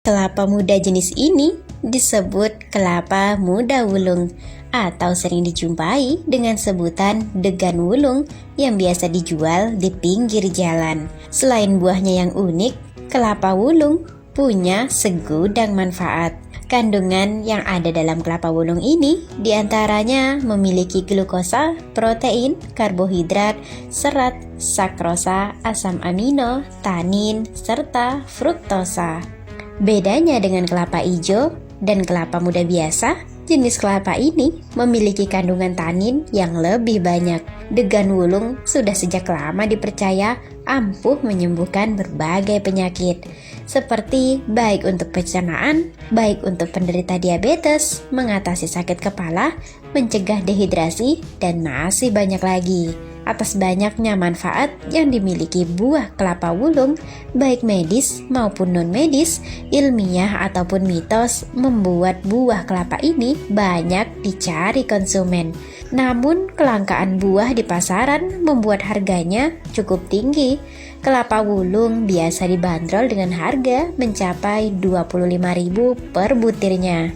Kelapa muda jenis ini disebut kelapa muda wulung atau sering dijumpai dengan sebutan degan wulung yang biasa dijual di pinggir jalan. Selain buahnya yang unik, kelapa wulung punya segudang manfaat. Kandungan yang ada dalam kelapa wulung ini diantaranya memiliki glukosa, protein, karbohidrat, serat, sakrosa, asam amino, tanin, serta fruktosa. Bedanya dengan kelapa hijau dan kelapa muda biasa, jenis kelapa ini memiliki kandungan tanin yang lebih banyak. Degan wulung sudah sejak lama dipercaya ampuh menyembuhkan berbagai penyakit, seperti baik untuk pencernaan, baik untuk penderita diabetes, mengatasi sakit kepala, mencegah dehidrasi, dan masih banyak lagi. Atas banyaknya manfaat yang dimiliki buah kelapa wulung, baik medis maupun non-medis, ilmiah ataupun mitos, membuat buah kelapa ini banyak dicari konsumen. Namun, kelangkaan buah di pasaran membuat harganya cukup tinggi. Kelapa wulung biasa dibanderol dengan harga mencapai Rp25.000 per butirnya.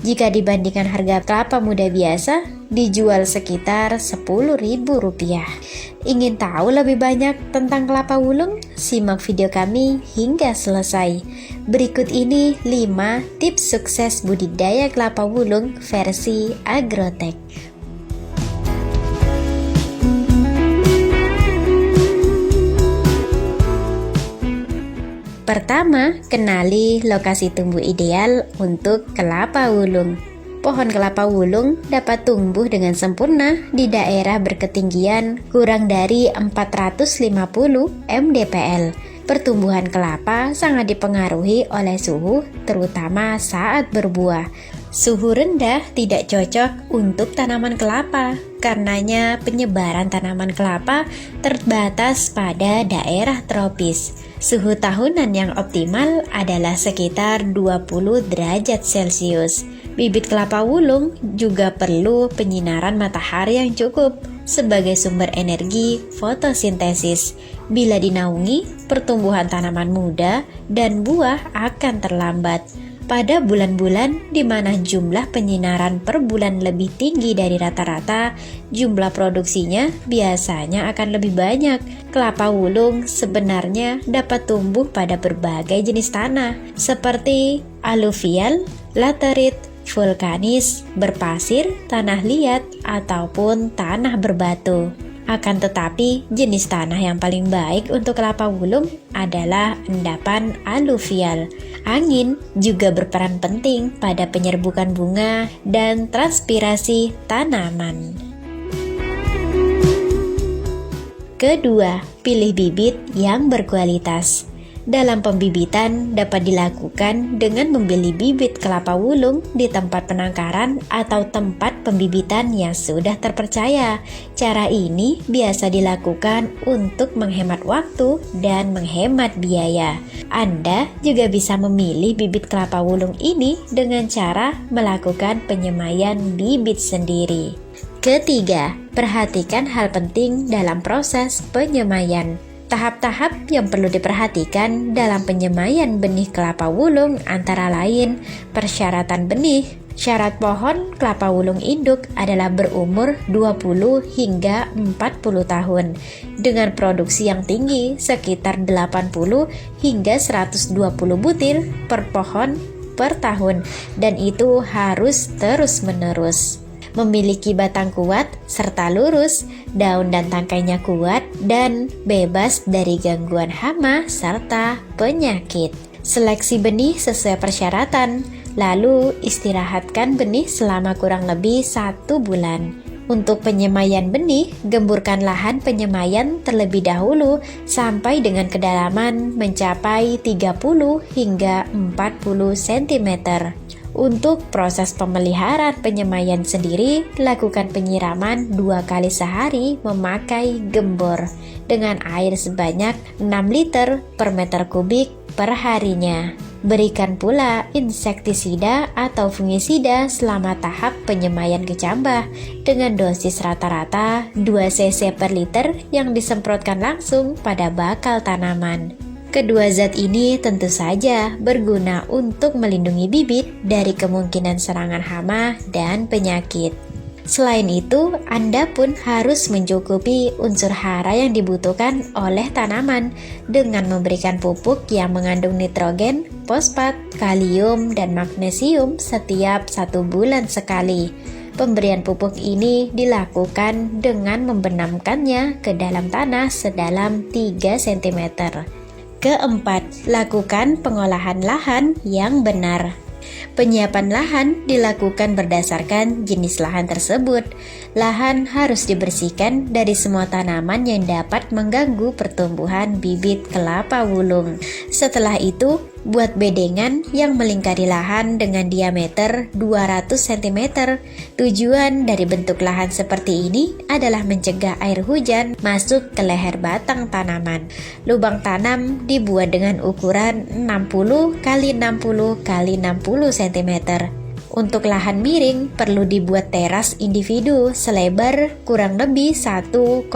Jika dibandingkan harga kelapa muda biasa, dijual sekitar Rp10.000. Ingin tahu lebih banyak tentang kelapa wulung? Simak video kami hingga selesai. Berikut ini 5 tips sukses budidaya kelapa wulung versi Agrotech. Pertama, kenali lokasi tumbuh ideal untuk kelapa wulung. Pohon kelapa wulung dapat tumbuh dengan sempurna di daerah berketinggian kurang dari 450 mdpl. Pertumbuhan kelapa sangat dipengaruhi oleh suhu, terutama saat berbuah. Suhu rendah tidak cocok untuk tanaman kelapa, karenanya penyebaran tanaman kelapa terbatas pada daerah tropis. Suhu tahunan yang optimal adalah sekitar 20 derajat Celcius. Bibit kelapa wulung juga perlu penyinaran matahari yang cukup sebagai sumber energi fotosintesis. Bila dinaungi, pertumbuhan tanaman muda dan buah akan terlambat. Pada bulan-bulan di mana jumlah penyinaran per bulan lebih tinggi dari rata-rata, jumlah produksinya biasanya akan lebih banyak. Kelapa wulung sebenarnya dapat tumbuh pada berbagai jenis tanah, seperti aluvial, laterit, vulkanis, berpasir, tanah liat, ataupun tanah berbatu. Akan tetapi, jenis tanah yang paling baik untuk kelapa wulung adalah endapan aluvial. Angin juga berperan penting pada penyerbukan bunga dan transpirasi tanaman. Kedua, pilih bibit yang berkualitas. Dalam pembibitan dapat dilakukan dengan membeli bibit kelapa wulung di tempat penangkaran atau tempat pembibitan yang sudah terpercaya. Cara ini biasa dilakukan untuk menghemat waktu dan menghemat biaya. Anda juga bisa memilih bibit kelapa wulung ini dengan cara melakukan penyemaian bibit sendiri. Ketiga, perhatikan hal penting dalam proses penyemaian. Tahap-tahap yang perlu diperhatikan dalam penyemaian benih kelapa wulung antara lain persyaratan benih. Syarat pohon kelapa wulung induk adalah berumur 20 hingga 40 tahun dengan produksi yang tinggi sekitar 80 hingga 120 butir per pohon per tahun, dan itu harus terus-menerus. Memiliki batang kuat serta lurus, daun dan tangkainya kuat dan bebas dari gangguan hama serta penyakit. Seleksi benih sesuai persyaratan, lalu istirahatkan benih selama kurang lebih 1 bulan. Untuk penyemaian benih, gemburkan lahan penyemaian terlebih dahulu sampai dengan kedalaman mencapai 30 hingga 40 cm. Untuk proses pemeliharaan penyemaian sendiri, lakukan penyiraman 2 kali sehari memakai gembor dengan air sebanyak 6 liter per meter kubik per harinya. Berikan pula insektisida atau fungisida selama tahap penyemaian kecambah dengan dosis rata-rata 2 cc per liter yang disemprotkan langsung pada bakal tanaman. Kedua zat ini tentu saja berguna untuk melindungi bibit dari kemungkinan serangan hama dan penyakit. Selain itu, Anda pun harus mencukupi unsur hara yang dibutuhkan oleh tanaman dengan memberikan pupuk yang mengandung nitrogen, fosfat, kalium, dan magnesium setiap 1 bulan sekali. Pemberian pupuk ini dilakukan dengan membenamkannya ke dalam tanah sedalam 3 cm. Keempat, lakukan pengolahan lahan yang benar. Penyiapan lahan dilakukan berdasarkan jenis lahan tersebut. Lahan harus dibersihkan dari semua tanaman yang dapat mengganggu pertumbuhan bibit kelapa wulung. Setelah itu, buat bedengan yang melingkari lahan dengan diameter 200 cm. Tujuan dari bentuk lahan seperti ini adalah mencegah air hujan masuk ke leher batang tanaman. Lubang tanam dibuat dengan ukuran 60 x 60 x 60 cm. Untuk lahan miring perlu dibuat teras individu selebar kurang lebih 1,25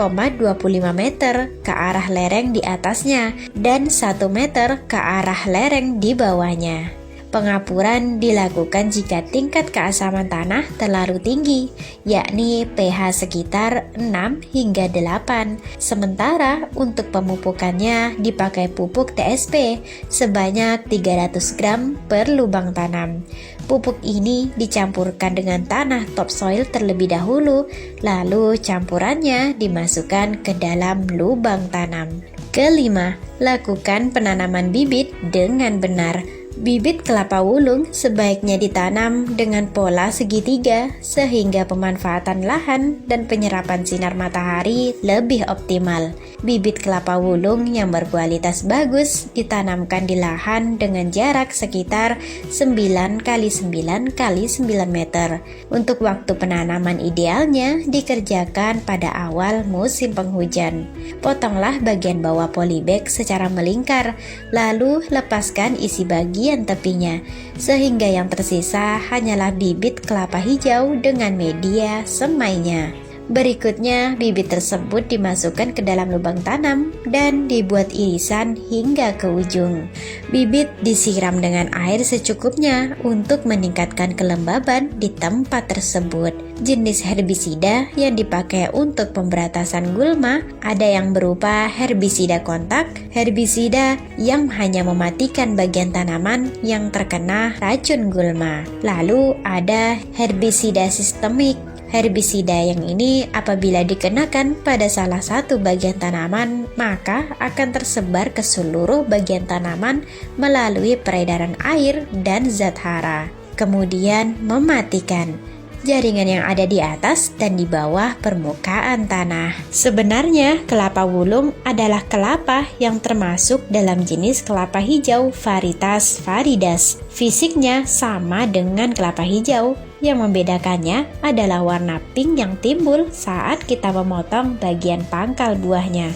meter ke arah lereng di atasnya dan 1 meter ke arah lereng di bawahnya. Pengapuran dilakukan jika tingkat keasaman tanah terlalu tinggi, yakni pH sekitar 6 hingga 8. Sementara untuk pemupukannya dipakai pupuk TSP sebanyak 300 gram per lubang tanam. Pupuk ini dicampurkan dengan tanah topsoil terlebih dahulu, lalu campurannya dimasukkan ke dalam lubang tanam. Kelima, lakukan penanaman bibit dengan benar. Bibit kelapa wulung sebaiknya ditanam dengan pola segitiga sehingga pemanfaatan lahan dan penyerapan sinar matahari lebih optimal. Bibit kelapa wulung yang berkualitas bagus ditanamkan di lahan dengan jarak sekitar 9 x 9 x 9 meter. Untuk waktu penanaman idealnya dikerjakan pada awal musim penghujan. Potonglah bagian bawah polybag secara melingkar, lalu lepaskan isi bagian tepinya, sehingga yang tersisa hanyalah bibit kelapa hijau dengan media semainya. Berikutnya, bibit tersebut dimasukkan ke dalam lubang tanam dan dibuat irisan hingga ke ujung. Bibit disiram dengan air secukupnya untuk meningkatkan kelembaban di tempat tersebut. Jenis herbisida yang dipakai untuk pemberantasan gulma ada yang berupa herbisida kontak, herbisida yang hanya mematikan bagian tanaman yang terkena racun gulma. Lalu ada herbisida sistemik. Herbisida yang ini apabila dikenakan pada salah satu bagian tanaman, maka akan tersebar ke seluruh bagian tanaman melalui peredaran air dan zat hara, kemudian mematikan jaringan yang ada di atas dan di bawah permukaan tanah. Sebenarnya kelapa wulung adalah kelapa yang termasuk dalam jenis kelapa hijau varietas Viridis. Fisiknya sama dengan kelapa hijau. Yang membedakannya adalah warna pink yang timbul saat kita memotong bagian pangkal buahnya.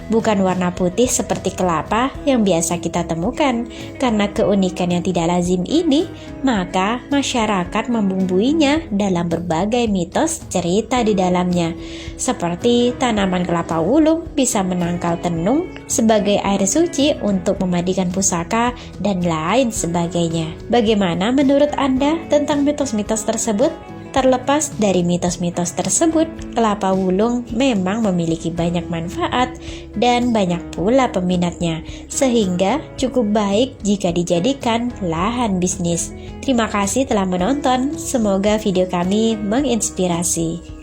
Bukan warna putih seperti kelapa yang biasa kita temukan. Karena keunikan yang tidak lazim ini, maka masyarakat membumbuinya dalam berbagai mitos cerita di dalamnya. Seperti tanaman kelapa wulung bisa menangkal tenung sebagai air suci untuk memandikan pusaka dan lain sebagainya. Bagaimana menurut Anda tentang mitos-mitos tersebut? Terlepas dari mitos-mitos tersebut, kelapa wulung memang memiliki banyak manfaat dan banyak pula peminatnya, sehingga cukup baik jika dijadikan lahan bisnis. Terima kasih telah menonton, semoga video kami menginspirasi.